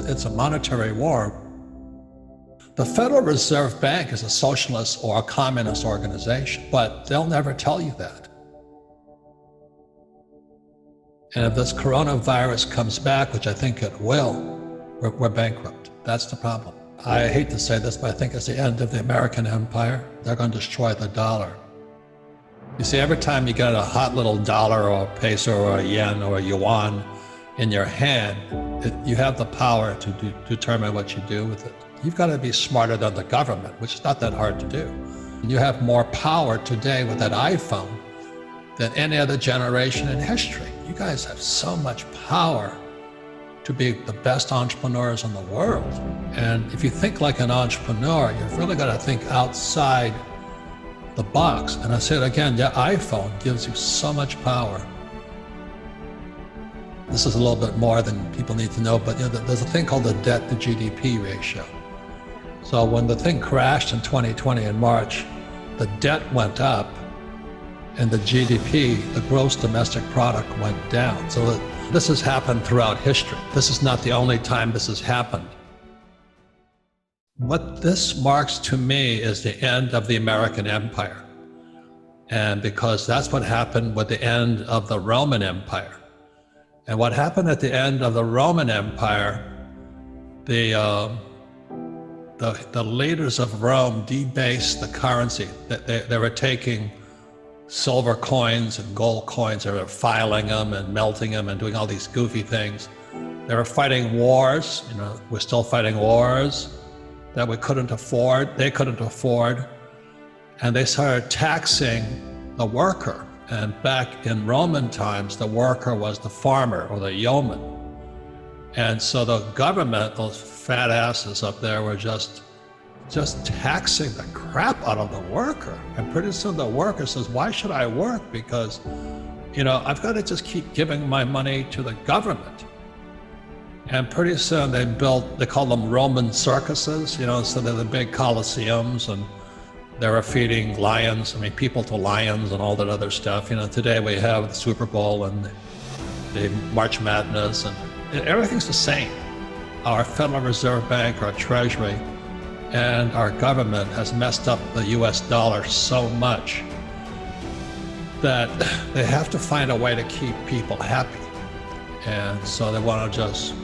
It's a monetary war. The Federal Reserve Bank is a socialist or a communist organization, but they'll never tell you that. And if this coronavirus comes back, which I think it will, we're bankrupt. That's the problem. I hate to say this, but I think it's the end of the American empire. They're going to destroy the dollar. You see, every time you get a hot little dollar or a peso or a yen or a yuan in your hand, you have the power to determine what you do with it. You've got to be smarter than the government, which is not that hard to do. You have more power today with that iPhone than any other generation in history. You guys have so much power to be the best entrepreneurs in the world. And if you think like an entrepreneur, you've really got to think outside the box. And I said again, your iPhone gives you so much power. This is a little bit more than people need to know, but there's a thing called the debt to GDP ratio. So when the thing crashed in 2020 in March, the debt went up and the GDP, the gross domestic product, went down. So this has happened throughout history. This is not the only time this has happened. What this marks to me is the end of the American Empire. And because that's what happened with the end of the Roman Empire. And what happened at the end of the Roman Empire, the leaders of Rome debased the currency. They were taking silver coins and gold coins, they were filing them and melting them and doing all these goofy things. They were fighting wars, we're still fighting wars that we couldn't afford, they couldn't afford. And they started taxing the worker. And back in Roman times, the worker was the farmer or the yeoman. And so the government, those fat asses up there, were just taxing the crap out of the worker. And pretty soon the worker says, why should I work? Because, I've got to just keep giving my money to the government. And pretty soon they call them Roman circuses, so they're the big coliseums, and they were feeding lions, people to lions and all that other stuff. Today we have the Super Bowl and the March Madness, and everything's the same. Our Federal Reserve Bank, our Treasury, and our government has messed up the US dollar so much that they have to find a way to keep people happy. And so they want to just,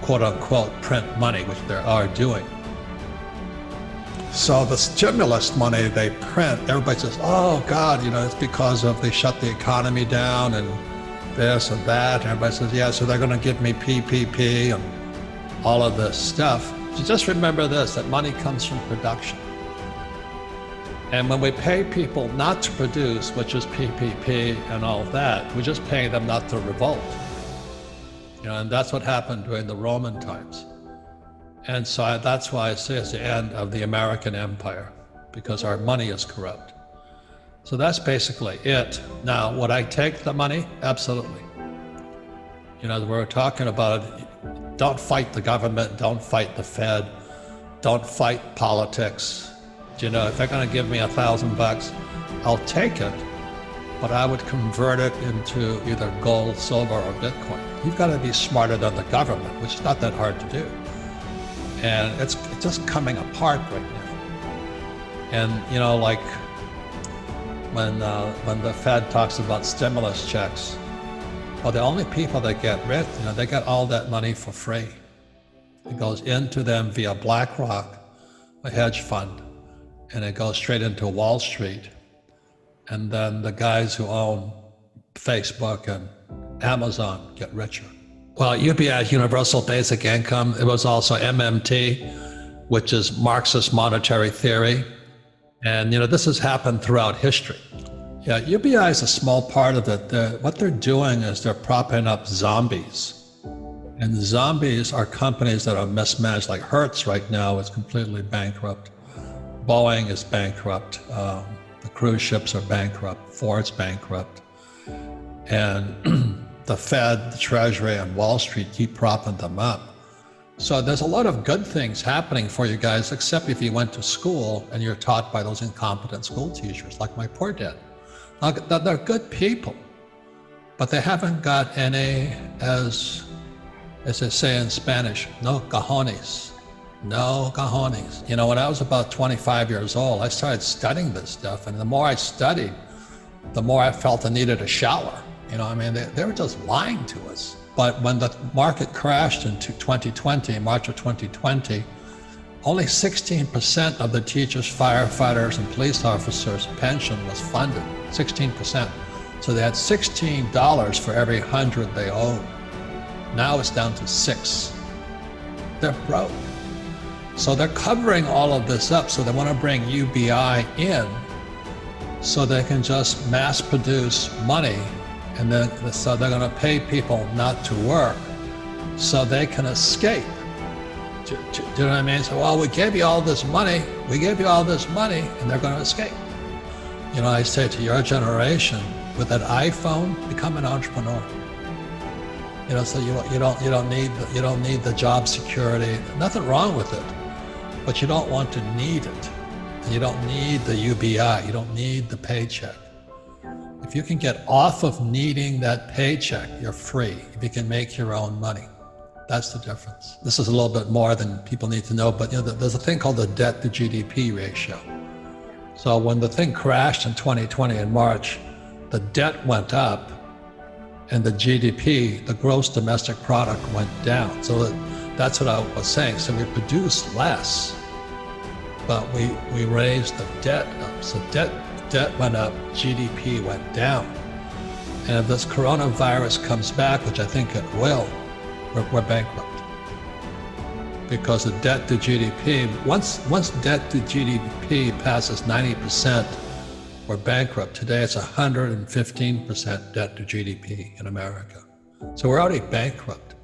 quote unquote, print money, which they are doing. So the stimulus money they print, everybody says, oh God, it's because they shut the economy down and this and that. And everybody says, yeah, so they're going to give me PPP and all of this stuff. So just remember this, that money comes from production. And when we pay people not to produce, which is PPP and all that, we're just paying them not to revolt. And that's what happened during the Roman times. And so that's why I say it's the end of the American empire, because our money is corrupt. So that's basically it. Now, would I take the money? Absolutely. We're talking about, don't fight the government, don't fight the Fed, don't fight politics. If they're going to give me $1,000, I'll take it, but I would convert it into either gold, silver, or Bitcoin. You've got to be smarter than the government, which is not that hard to do. And it's just coming apart right now. And like when the Fed talks about stimulus checks, well, the only people that get rich, they get all that money for free. It goes into them via BlackRock, a hedge fund, and it goes straight into Wall Street. And then the guys who own Facebook and Amazon get richer. Well, UBI, Universal Basic Income, it was also MMT, which is Marxist monetary theory. And, this has happened throughout history. Yeah, UBI is a small part of it. What they're doing is they're propping up zombies. And zombies are companies that are mismanaged, like Hertz right now is completely bankrupt. Boeing is bankrupt. The cruise ships are bankrupt. Ford's bankrupt. And the Fed, the Treasury, and Wall Street keep propping them up. So there's a lot of good things happening for you guys, except if you went to school and you're taught by those incompetent school teachers, like my poor dad. Now, they're good people, but they haven't got any as As they say in Spanish, no cojones. No cojones. You know, when I was about 25 years old, I started studying this stuff. And the more I studied, the more I felt I needed a shower. You know, I mean, they were just lying to us. But when the market crashed into 2020, March of 2020, only 16% of the teachers, firefighters, and police officers' pension was funded. 16%. So they had $16 for every 100 they owed. Now it's down to 6. They're broke. So they're covering all of this up. So they want to bring UBI in so they can just mass produce money. And then so they're going to pay people not to work so they can escape. Do you know what I mean? So, well, we gave you all this money, and they're going to escape. You know, I say to your generation, with that iPhone, become an entrepreneur. You know, so you don't need the job security. Nothing wrong with it, but you don't want to need it. And you don't need the UBI. You don't need the paycheck. If you can get off of needing that paycheck, you're free. You can make your own money. That's the difference. This is a little bit more than people need to know, but you know, there's a thing called the debt to GDP ratio. So when the thing crashed in 2020 in March, the debt went up and the GDP, the gross domestic product, went down. So that's what I was saying. So we produced less, but we raised the debt up. So debt went up, GDP went down. And if this coronavirus comes back, which I think it will, we're bankrupt. Because the debt to GDP, once debt to GDP passes 90%, we're bankrupt. Today it's 115% debt to GDP in America. So we're already bankrupt.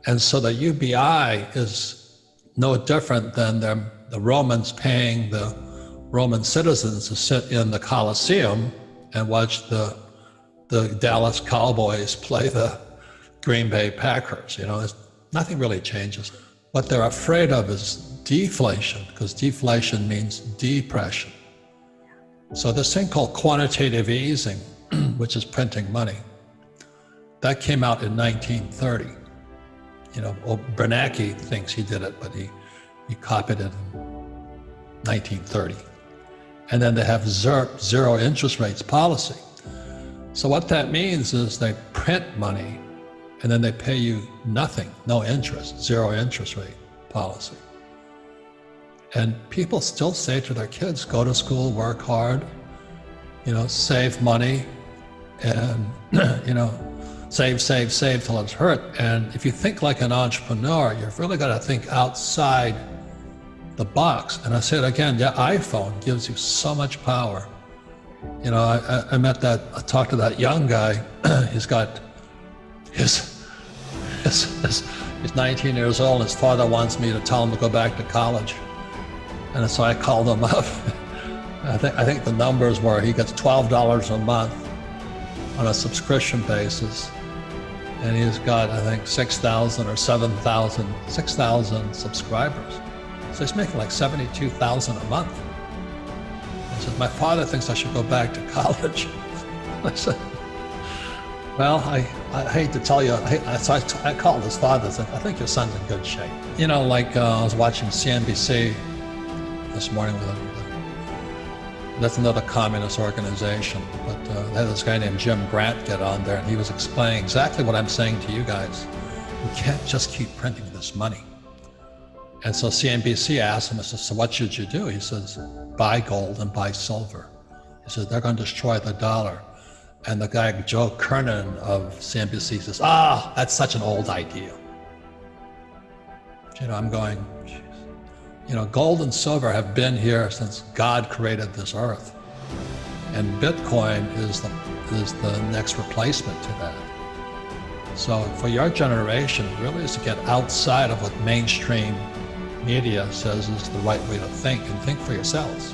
And so the UBI is no different than the Romans paying the Roman citizens to sit in the Colosseum and watch the Dallas Cowboys play the Green Bay Packers. You know, nothing really changes. What they're afraid of is deflation, because deflation means depression. So this thing called quantitative easing, which is printing money, that came out in 1930. You know, well, Bernanke thinks he did it, but he copied it in 1930. And then they have zero interest rates policy. So what that means is they print money and then they pay you nothing, no interest, zero interest rate policy. And people still say to their kids, go to school, work hard, you know, save money, and, you know, save till it's hurt. And if you think like an entrepreneur, you've really got to think outside the box. And I said again, the iPhone gives you so much power. You know, I talked to that young guy. He's got he's 19 years old. His father wants me to tell him to go back to college. And so I called him up. I think the numbers were he gets $12 a month on a subscription basis. And he's got, I think, 6,000 or 6,000 subscribers. So he's making like $72,000 a month. He said, my father thinks I should go back to college. I said, well, I hate to tell you, so I called his father and said, I think your son's in good shape. You know, like I was watching CNBC this morning with him. That's another communist organization, but they had this guy named Jim Grant get on there, and he was explaining exactly what I'm saying to you guys. We can't just keep printing this money. And so CNBC asked him, I said, so what should you do? He says, buy gold and buy silver. He said, they're going to destroy the dollar. And the guy, Joe Kernan of CNBC, says, that's such an old idea. You know, I'm going, geez. You know, gold and silver have been here since God created this earth. And Bitcoin is the next replacement to that. So for your generation, really is to get outside of what mainstream media says is the right way to think, and think for yourselves.